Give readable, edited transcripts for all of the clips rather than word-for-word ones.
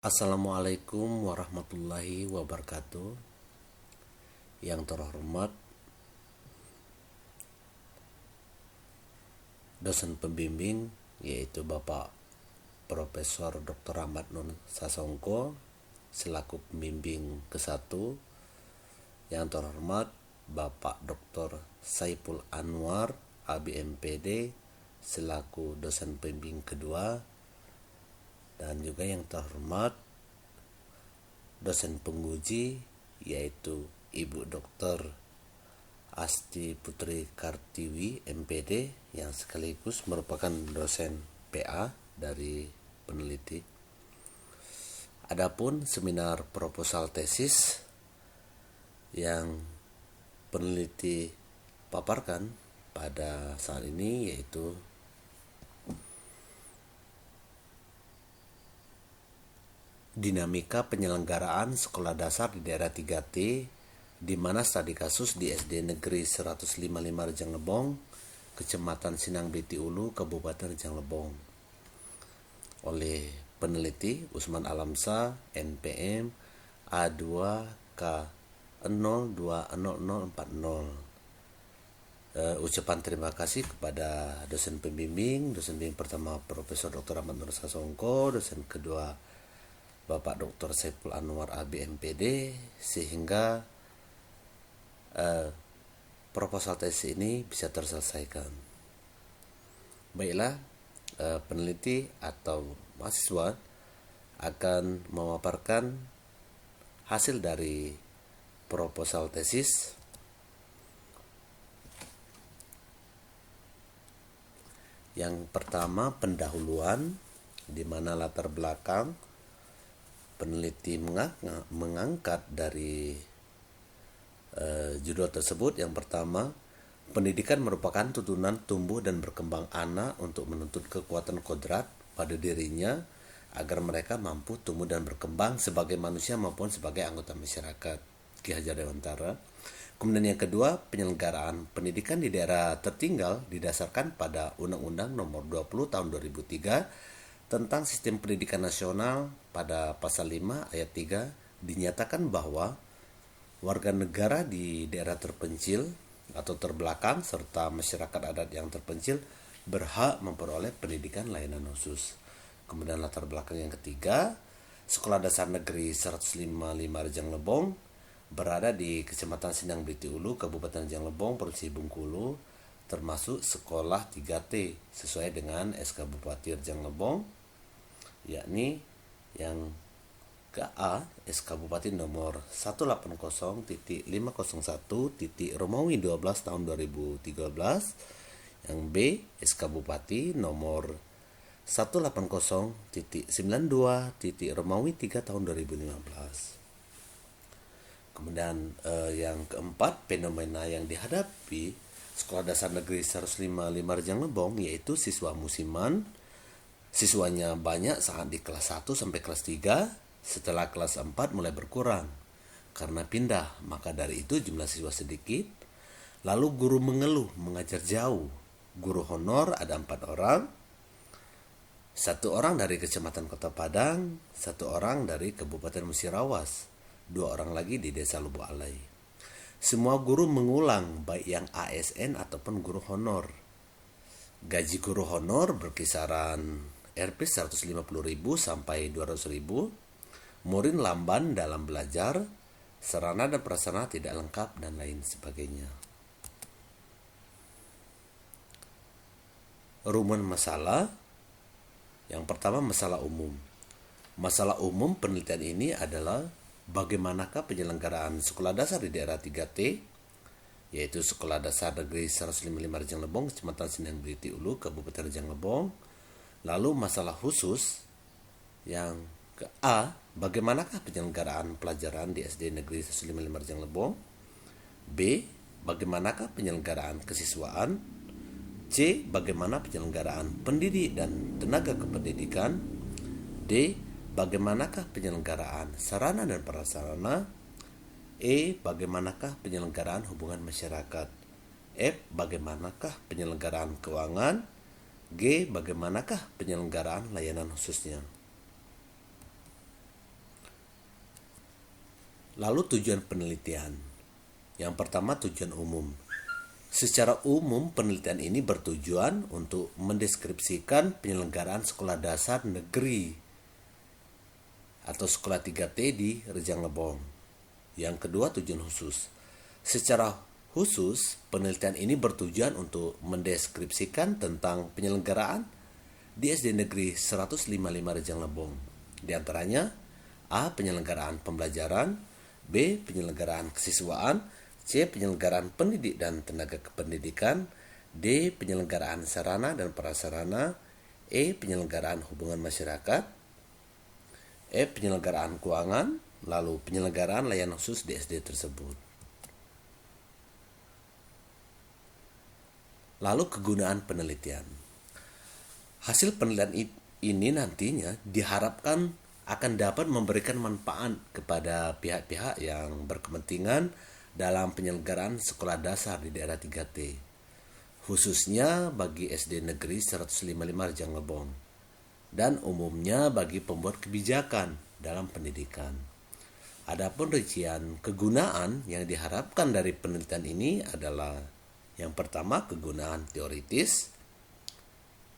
Assalamualaikum warahmatullahi wabarakatuh. Yang terhormat dosen pembimbing yaitu Bapak Profesor Dr. Ahmad Nur Sasongko selaku pembimbing ke-1. Yang terhormat Bapak Dr. Saiful Anwar ABMPD selaku dosen pembimbing kedua, dan juga yang terhormat dosen penguji yaitu Ibu Dr. Asti Putri Kartiwi MPD yang sekaligus merupakan dosen PA dari peneliti. Adapun seminar proposal tesis yang peneliti paparkan pada saat ini yaitu dinamika penyelenggaraan sekolah dasar di daerah 3T, di mana studi kasus di SD Negeri 155 Rejang Lebong, Kecamatan Sinang Biti Ulu, Kabupaten Rejang Lebong, oleh peneliti Usman Alamsa, NPM A2K020040. Ucapan terima kasih kepada dosen pembimbing pertama Profesor Dr. Ahmad Nur Sasongko, dosen kedua Bapak Dr. Saiful Anwar ABMPD, sehingga proposal tesis ini bisa terselesaikan. Baiklah, peneliti atau mahasiswa akan memaparkan hasil dari proposal tesis. Yang pertama, pendahuluan, di mana latar belakang peneliti mengangkat dari judul tersebut. Yang pertama, pendidikan merupakan tuntunan tumbuh dan berkembang anak untuk menuntut kekuatan kodrat pada dirinya agar mereka mampu tumbuh dan berkembang sebagai manusia maupun sebagai anggota masyarakat. Ki Hajar Dewantara. Kemudian yang kedua, penyelenggaraan pendidikan di daerah tertinggal didasarkan pada Undang-Undang Nomor 20 Tahun 2003 tentang Sistem Pendidikan Nasional. Pada pasal 5 ayat 3 dinyatakan bahwa warga negara di daerah terpencil atau terbelakang serta masyarakat adat yang terpencil berhak memperoleh pendidikan layanan khusus. Kemudian latar belakang yang ketiga, Sekolah Dasar Negeri 155 Rejang Lebong berada di Kecamatan Sinang Biti Ulu, Kabupaten Rejang Lebong, Provinsi Bengkulu, termasuk sekolah 3T sesuai dengan SK Bupati Rejang Lebong, yakni yang ke-A SK Bupati nomor 180.501 Romawi 12 tahun 2013, yang B SK Bupati nomor 180.92 Romawi 3 tahun 2015. Kemudian yang keempat, fenomena yang dihadapi Sekolah Dasar Negeri 155 Rejang Lebong yaitu siswa musiman. Siswanya banyak saat di kelas 1 sampai kelas 3, setelah kelas 4 mulai berkurang karena pindah, maka dari itu jumlah siswa sedikit. Lalu guru mengeluh mengajar jauh. Guru honor ada 4 orang, 1 orang dari Kecamatan Kota Padang, 1 orang dari Kabupaten Musirawas, 2 orang lagi di Desa Lubuk Alai. Semua guru mengulang, baik yang ASN ataupun guru honor. Gaji guru honor berkisaran Rp 150.000 sampai 200.000. Murid lamban dalam belajar, sarana dan prasarana tidak lengkap, dan lain sebagainya. Rumun masalah. Yang pertama, masalah umum. Masalah umum penelitian ini adalah bagaimanakah penyelenggaraan sekolah dasar di daerah 3T, yaitu Sekolah Dasar Negeri 155 Rejang Lebong, Kecamatan Sinang Biti Ulu, Kabupaten Rejang Lebong. Lalu masalah khusus yang ke-A, bagaimanakah penyelenggaraan pelajaran di SD Negeri 155 Rejang Lebong. B, bagaimanakah penyelenggaraan kesiswaan. C, bagaimana penyelenggaraan pendidik dan tenaga kependidikan. D, bagaimanakah penyelenggaraan sarana dan prasarana. E, bagaimanakah penyelenggaraan hubungan masyarakat. F, bagaimanakah penyelenggaraan keuangan. G, bagaimanakah penyelenggaraan layanan khususnya. Lalu tujuan penelitian. Yang pertama, tujuan umum. Secara umum, penelitian ini bertujuan untuk mendeskripsikan penyelenggaraan sekolah dasar negeri atau sekolah 3T di Rejang Lebong. Yang kedua, tujuan khusus. Secara khusus, penelitian ini bertujuan untuk mendeskripsikan tentang penyelenggaraan di SD Negeri 155 Rejang Lebong. Di antaranya, A. Penyelenggaraan pembelajaran, B. Penyelenggaraan kesiswaan, C. Penyelenggaraan pendidik dan tenaga kependidikan, D. Penyelenggaraan sarana dan prasarana, E. Penyelenggaraan hubungan masyarakat, E. Penyelenggaraan keuangan, lalu penyelenggaraan layanan khusus di SD tersebut. Lalu kegunaan penelitian. Hasil penelitian ini nantinya diharapkan akan dapat memberikan manfaat kepada pihak-pihak yang berkepentingan dalam penyelenggaraan sekolah dasar di daerah 3T, khususnya bagi SD Negeri 155 Rejang Lebong, dan umumnya bagi pembuat kebijakan dalam pendidikan. Adapun rincian kegunaan yang diharapkan dari penelitian ini adalah yang pertama, kegunaan teoritis.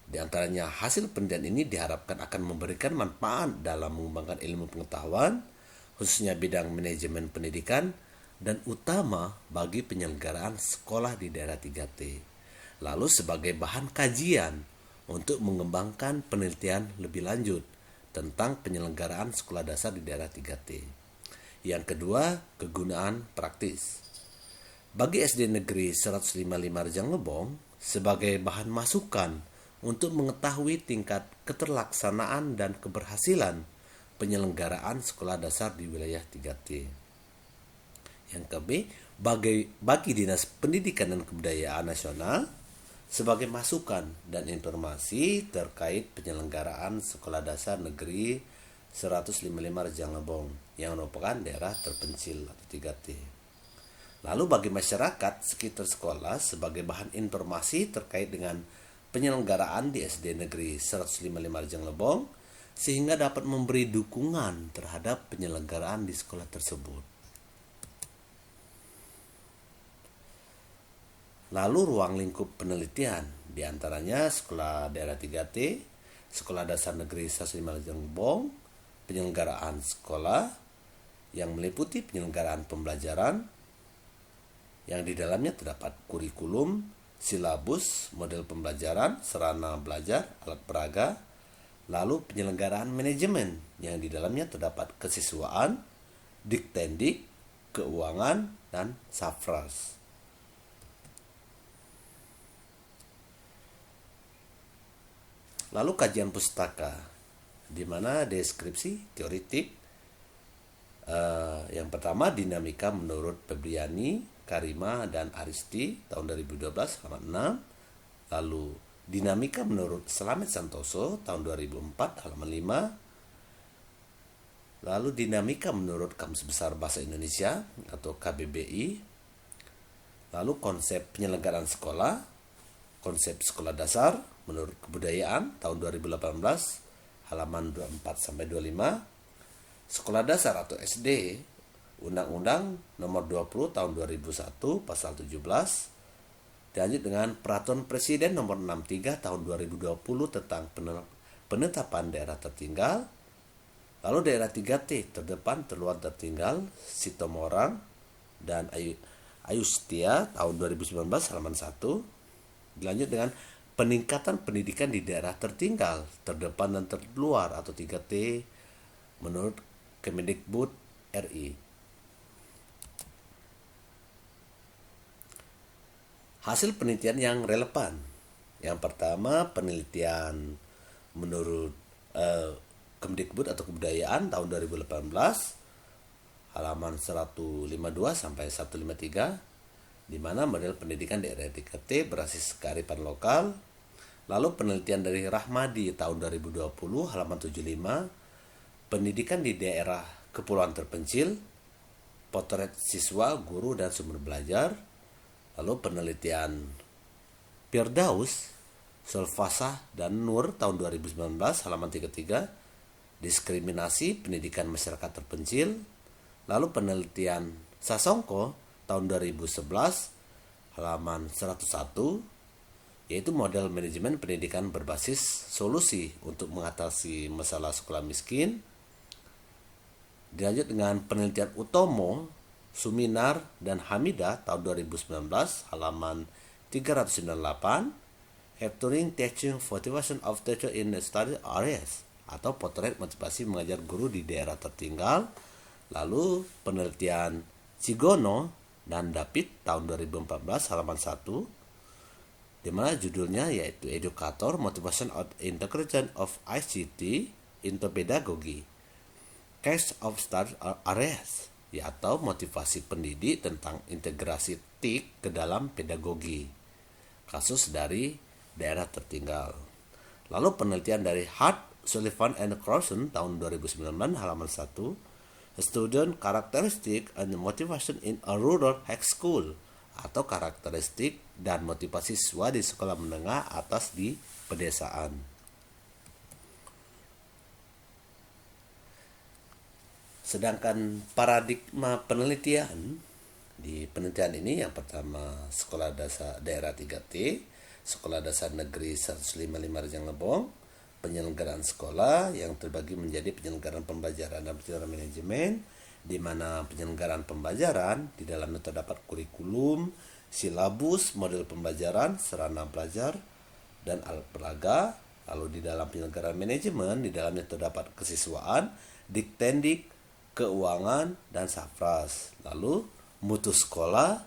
Di antaranya hasil penelitian ini diharapkan akan memberikan manfaat dalam mengembangkan ilmu pengetahuan, khususnya bidang manajemen pendidikan, dan utama bagi penyelenggaraan sekolah di daerah 3T. Lalu sebagai bahan kajian untuk mengembangkan penelitian lebih lanjut tentang penyelenggaraan sekolah dasar di daerah 3T. Yang kedua, kegunaan praktis. Bagi SD Negeri 155 Rejang Lebong sebagai bahan masukan untuk mengetahui tingkat keterlaksanaan dan keberhasilan penyelenggaraan sekolah dasar di wilayah 3T. Yang bagi Dinas Pendidikan dan Kebudayaan Nasional sebagai masukan dan informasi terkait penyelenggaraan sekolah dasar negeri 155 Rejang Lebong yang merupakan daerah terpencil atau 3T. Lalu bagi masyarakat sekitar sekolah sebagai bahan informasi terkait dengan penyelenggaraan di SD Negeri 155 Rejang Lebong sehingga dapat memberi dukungan terhadap penyelenggaraan di sekolah tersebut. Lalu ruang lingkup penelitian, diantaranya sekolah daerah 3T, sekolah dasar negeri 155 Rejang Lebong, penyelenggaraan sekolah yang meliputi penyelenggaraan pembelajaran yang di dalamnya terdapat kurikulum, silabus, model pembelajaran, sarana belajar, alat peraga, lalu penyelenggaraan manajemen yang di dalamnya terdapat kesiswaan, diktendik, keuangan, dan safras. Lalu kajian pustaka, di mana deskripsi teoritik. Yang pertama, dinamika menurut Febriani, Karima, dan Aristi tahun 2012 halaman 6. Lalu dinamika menurut Slamet Santoso tahun 2004 halaman 5. Lalu dinamika menurut Kamus Besar Bahasa Indonesia atau KBBI. Lalu konsep penyelenggaraan sekolah, konsep sekolah dasar menurut Kebudayaan tahun 2018 halaman 24 sampai 25. Sekolah dasar atau SD, Undang-Undang Nomor 20 Tahun 2001 Pasal 17. Dilanjut dengan Peraturan Presiden Nomor 63 Tahun 2020 tentang penetapan daerah tertinggal. Lalu daerah 3T, terdepan, terluar, tertinggal, Sitomorang dan Ayustia tahun 2019 halaman 1. Dilanjut dengan peningkatan pendidikan di daerah tertinggal, terdepan dan terluar atau 3T menurut Kemendikbud RI. Hasil penelitian yang relevan. Yang pertama, penelitian menurut Kemdikbud atau Kebudayaan tahun 2018 halaman 152 sampai 153, di mana model pendidikan daerah 3T berbasis kearifan lokal. Lalu penelitian dari Rahmadi tahun 2020 halaman 75, pendidikan di daerah kepulauan terpencil, potret siswa, guru, dan sumber belajar. Lalu penelitian Firdaus, Solfasah, dan Nur tahun 2019 halaman 33, diskriminasi pendidikan masyarakat terpencil. Lalu penelitian Sasongko tahun 2011 halaman 101 yaitu model manajemen pendidikan berbasis solusi untuk mengatasi masalah sekolah miskin. Dilanjut dengan penelitian Utomo, Suminar, dan Hamida tahun 2019 halaman 398 Capturing Teaching Motivation of Teacher in Study Areas atau potret motivasi mengajar guru di daerah tertinggal. Lalu penelitian Cigono dan David tahun 2014 halaman 1 di mana judulnya yaitu Educator Motivation of Integration of ICT into Pedagogy Case of Study Areas atau motivasi pendidik tentang integrasi TIK ke dalam pedagogi kasus dari daerah tertinggal. Lalu penelitian dari Hart, Sullivan and Carlson tahun 2019 halaman 1 Student Characteristic and Motivation in a Rural High School atau karakteristik dan motivasi siswa di sekolah menengah atas di pedesaan. Sedangkan paradigma penelitian di penelitian ini yang pertama sekolah dasar daerah 3T, sekolah dasar negeri 155 Rejang Lebong, penyelenggaraan sekolah yang terbagi menjadi penyelenggaraan pembelajaran dan penyelenggaraan manajemen, di mana penyelenggaraan pembelajaran di dalamnya terdapat kurikulum, silabus, model pembelajaran, sarana belajar, dan alat peraga. Lalu di dalam penyelenggaraan manajemen di dalamnya terdapat kesiswaan, diktendik, keuangan, dan safras. Lalu mutu sekolah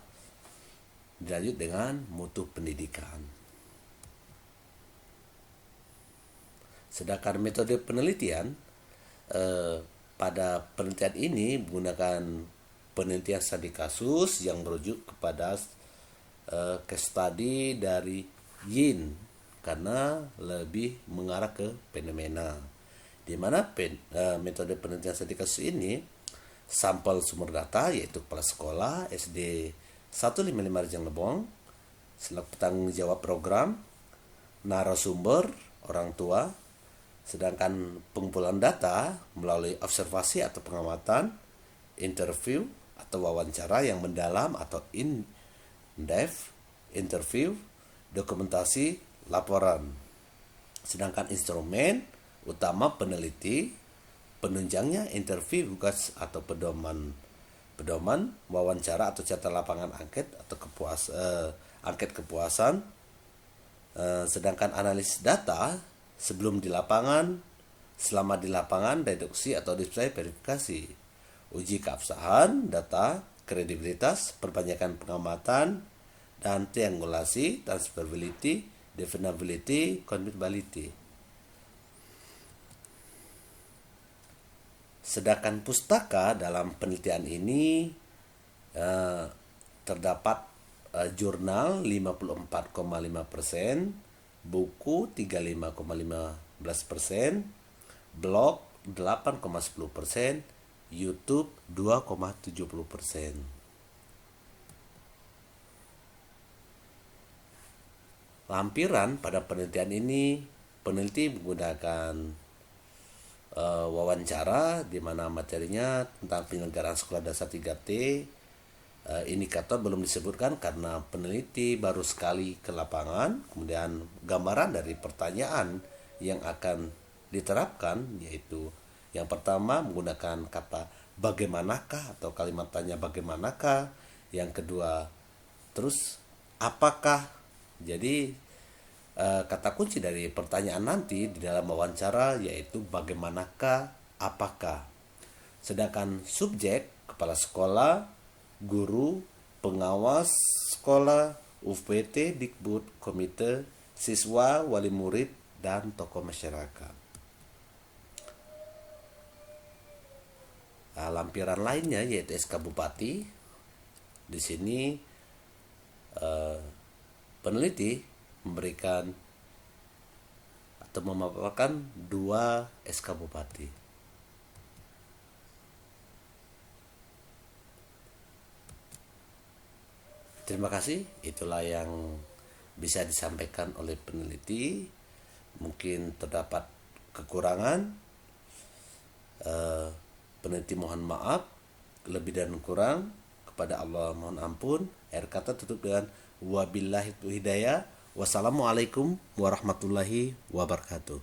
dilanjut dengan mutu pendidikan. Sedangkan metode penelitian pada penelitian ini menggunakan penelitian studi kasus yang merujuk kepada case study dari Yin karena lebih mengarah ke fenomena. Di mana metode penelitian studi kasus ini sampel sumber data yaitu kepala sekolah SD 155 Rejang Lebong selaku penanggung jawab program, narasumber orang tua. Sedangkan pengumpulan data melalui observasi atau pengamatan, interview atau wawancara yang mendalam atau in-depth interview, dokumentasi, laporan. Sedangkan instrumen utama peneliti, penunjangnya interview tugas atau pedoman, wawancara atau catatan lapangan angket atau angket kepuasan. Sedangkan analisis data sebelum di lapangan, selama di lapangan, reduksi atau display verifikasi, uji keabsahan data, kredibilitas, perbanyakan pengamatan, dan triangulasi, transferability, definability, compatibility. Sedangkan pustaka dalam penelitian ini terdapat jurnal 54,5%, buku 35,15%, blog 8,10%, YouTube 2,70%. Lampiran pada penelitian ini, peneliti menggunakan wawancara di mana materinya tentang penyelenggaraan sekolah dasar 3T. Indikator belum disebutkan karena peneliti baru sekali ke lapangan. Kemudian gambaran dari pertanyaan yang akan diterapkan yaitu yang pertama menggunakan kata bagaimanakah atau kalimat tanya bagaimanakah. Yang kedua terus apakah. Jadi kata kunci dari pertanyaan nanti di dalam wawancara yaitu bagaimanakah, apakah. Sedangkan subjek kepala sekolah, guru, pengawas sekolah, UPT, Dikbud, komite, siswa, wali murid, dan tokoh masyarakat. Lampiran lainnya yaitu SK Bupati. Di sini peneliti memberikan atau memaparkan 2 SK Bupati. Terima kasih, itulah yang bisa disampaikan oleh peneliti. Mungkin terdapat kekurangan, peneliti mohon maaf. Lebih dan kurang kepada Allah mohon ampun. Akhir kata tutup dengan wabillahi hidayah. Wassalamualaikum warahmatullahi wabarakatuh.